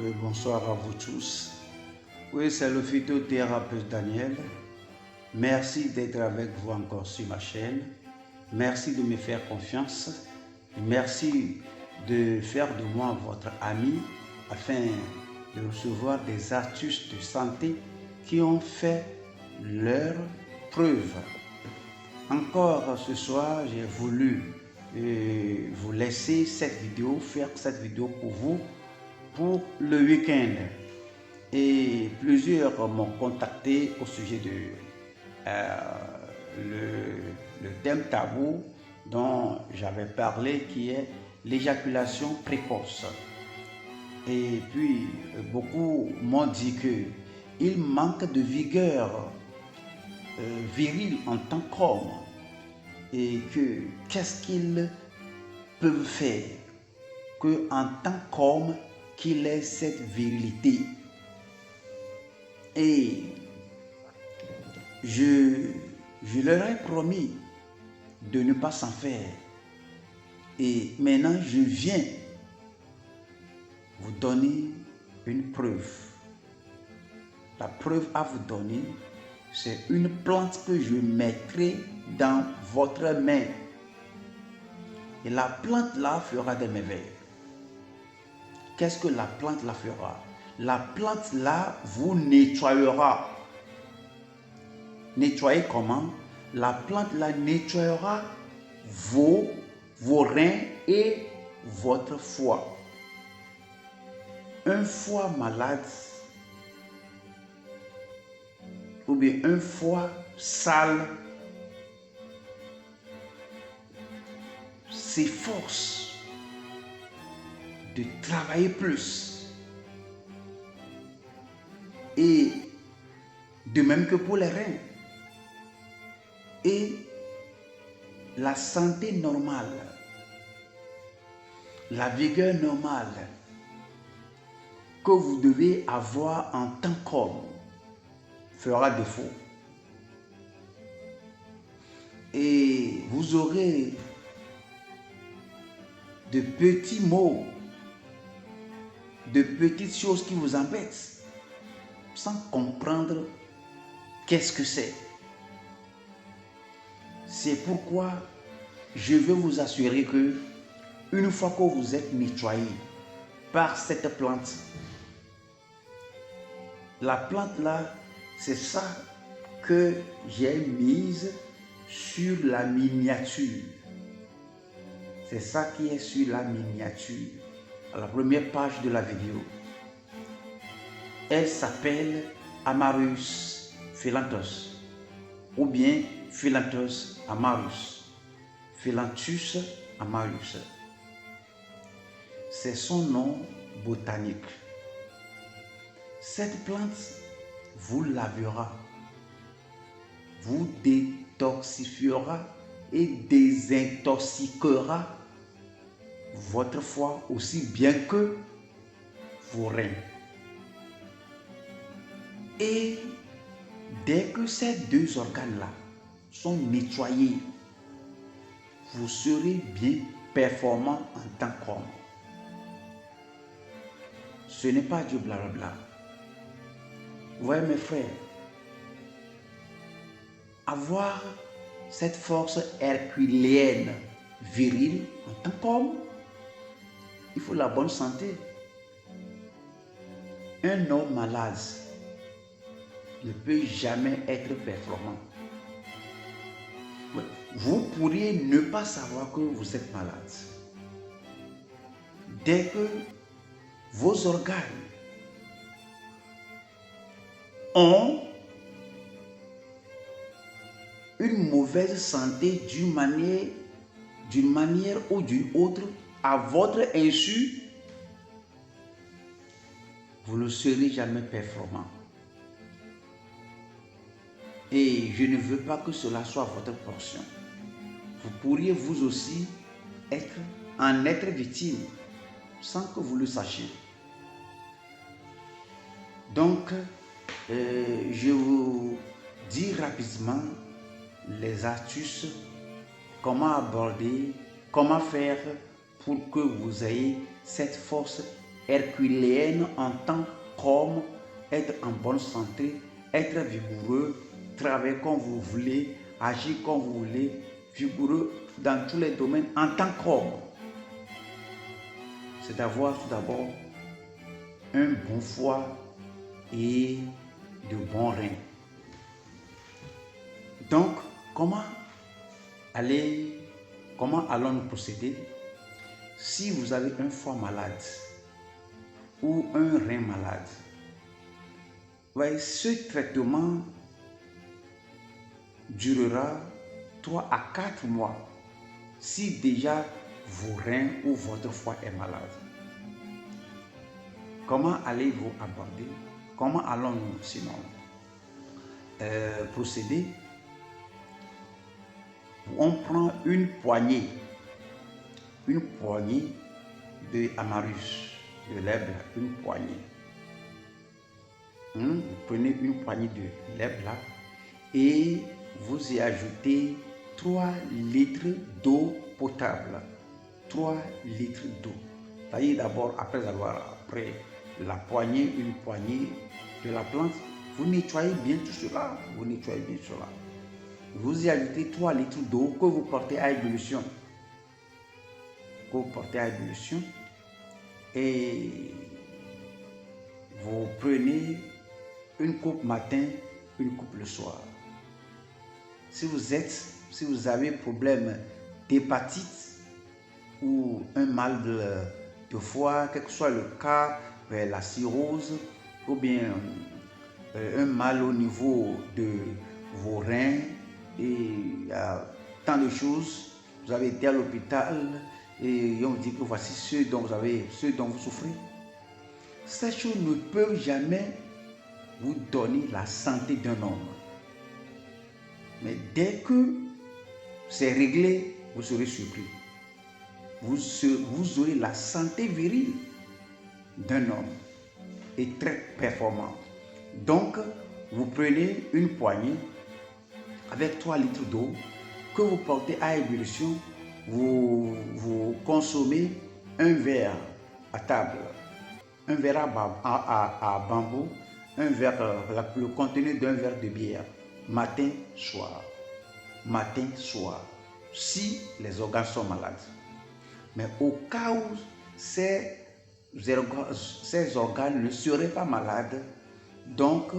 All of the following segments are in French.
Oui, bonsoir à vous tous. Oui, c'est le phytothérapeute Daniel. Merci d'être avec vous encore sur ma chaîne. Merci de me faire confiance. Merci de faire de moi votre ami afin de recevoir des astuces de santé qui ont fait leur preuve. Encore ce soir, j'ai voulu vous laisser cette vidéo, faire cette vidéo pour vous pour le week-end. Et plusieurs m'ont contacté au sujet de le thème tabou dont j'avais parlé, qui est l'éjaculation précoce. Et puis beaucoup m'ont dit qu'il manque de vigueur virile en tant qu'homme, et que qu'est-ce qu'ils peuvent faire que en tant qu'homme qu'il ait cette virilité. Et je leur ai promis de ne pas s'en faire. Et maintenant, je viens vous donner une preuve. La preuve à vous donner, c'est une plante que je mettrai dans votre main. Et la plante là fera des merveilles. Qu'est-ce que la plante là fera? La plante là vous nettoyera. Nettoyer comment? La plante là nettoyera vos reins et votre foie. Un foie malade ou bien un foie sale s'efforce de travailler plus. Et de même que pour les reins. Et la santé normale, la vigueur normale que vous devez avoir en tant qu'homme fera défaut. Et vous aurez de petits maux, de petites choses qui vous embêtent, sans comprendre qu'est-ce que c'est. C'est pourquoi je veux vous assurer que une fois que vous êtes nettoyé par cette plante, la plante là, c'est ça que j'ai mise sur la miniature. C'est ça qui est sur la miniature, à la première page de la vidéo. Elle s'appelle Amarus Phyllanthus ou bien Phyllanthus amarus. Phyllanthus amarus. C'est son nom botanique. Cette plante vous lavera, vous détoxifiera et désintoxiquera votre foie aussi bien que vos reins. Et dès que ces deux organes-là sont nettoyés, vous serez bien performant en tant qu'homme. Ce n'est pas du blablabla. Vous voyez mes frères, avoir cette force herculéenne virile en tant qu'homme, il faut la bonne santé. Un homme malade ne peut jamais être performant. Vous pourriez ne pas savoir que vous êtes malade. Dès que vos organes ont une mauvaise santé d'une manière ou d'une autre, à votre insu, vous ne serez jamais performant. Et je ne veux pas que cela soit votre portion. Vous pourriez vous aussi en être victime sans que vous le sachiez. Donc, je vous dis rapidement les astuces, comment aborder, comment faire pour que vous ayez cette force herculéenne en tant qu'homme, être en bonne santé, être vigoureux, travailler comme vous voulez, agir comme vous voulez, vigoureux dans tous les domaines en tant qu'homme. C'est d'avoir tout d'abord un bon foie et de bons reins. Donc, comment allons-nous procéder? Si vous avez un foie malade ou un rein malade, voyez, ce traitement durera 3 à 4 mois si déjà vos reins ou votre foie est malade. Comment allez-vous aborder? Comment allons-nous sinon procéder? On prend une poignée de amarus, de lèvres, une poignée. Vous prenez une poignée de lèvres là et vous y ajoutez 3 litres d'eau potable. 3 litres d'eau. C'est-à-dire d'abord, après avoir pris la poignée, une poignée de la plante, vous nettoyez bien tout cela. Vous y ajoutez 3 litres d'eau que vous portez à ébullition. Et vous prenez une coupe matin, une coupe le soir. Si vous avez problème d'hépatite ou un mal de foie, quel que soit le cas, la cirrhose ou bien un mal au niveau de vos reins, et il y a tant de choses, vous avez été à l'hôpital et on vous dit que voici ce dont vous souffrez. Ces choses ne peuvent jamais vous donner la santé d'un homme. Mais dès que c'est réglé, vous serez surpris. Vous aurez la santé virile d'un homme et très performant. Donc, vous prenez une poignée avec 3 litres d'eau que vous portez à ébullition. Vous consommez un verre à table, un verre à bambou, un verre, le contenu d'un verre de bière, matin, soir, si les organes sont malades. Mais au cas où ces organes ne seraient pas malades, donc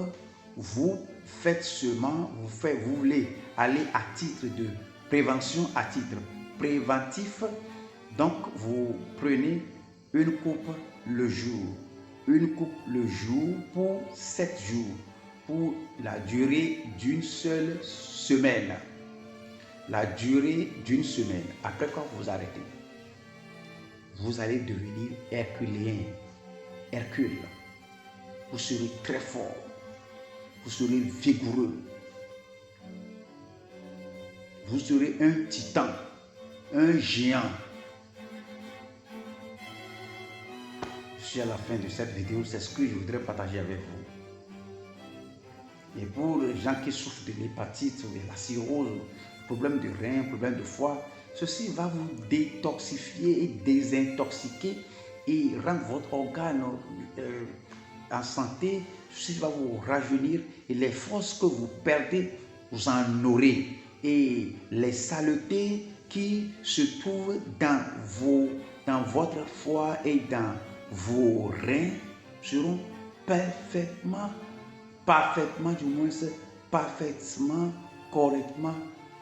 vous faites seulement, vous voulez aller à titre de prévention, à titre préventif, donc vous prenez une coupe le jour, pour 7 jours, pour la durée d'une seule semaine. Après quand vous arrêtez, vous allez devenir herculéen, Hercule. Vous serez très fort, vous serez vigoureux, vous serez un titan, un géant. Je suis à la fin de cette vidéo, c'est ce que je voudrais partager avec vous. Et pour les gens qui souffrent de l'hépatite, de la cirrhose, problème de rein, problème de foie, ceci va vous détoxifier et désintoxiquer et rendre votre organe en santé. Ceci va vous rajeunir et les forces que vous perdez, vous en aurez. Et les saletés qui se trouvent dans votre foie et dans vos reins seront parfaitement, correctement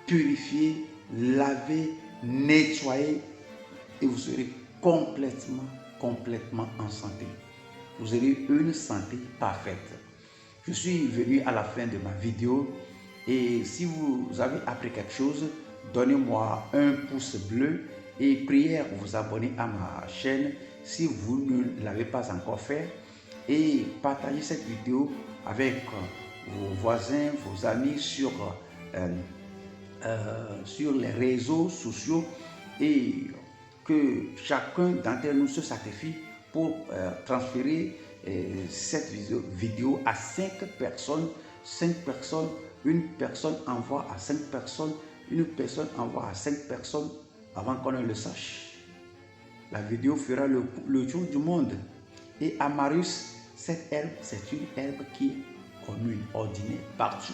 purifiés, lavés, nettoyés et vous serez complètement en santé. Vous aurez une santé parfaite. Je suis venu à la fin de ma vidéo et si vous avez appris quelque chose, donnez-moi un pouce bleu et priez à vous abonner à ma chaîne si vous ne l'avez pas encore fait et partagez cette vidéo avec vos voisins, vos amis sur les réseaux sociaux et que chacun d'entre nous se sacrifie pour transférer cette vidéo à 5 personnes. 5 personnes, une personne envoie à 5 personnes, une personne envoie à 5 personnes avant qu'on ne le sache. La vidéo fera le tour du monde Et Amarus, cette herbe, c'est une herbe qui est commune, ordinaire, partout.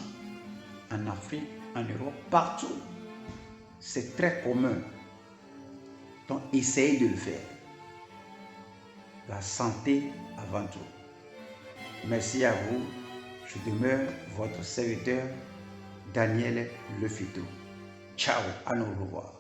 En Afrique, en Europe, partout. C'est très commun. Donc, essayez de le faire. La santé avant tout. Merci à vous. Je demeure votre serviteur, Daniel Lefito. Ciao, à nous revoir.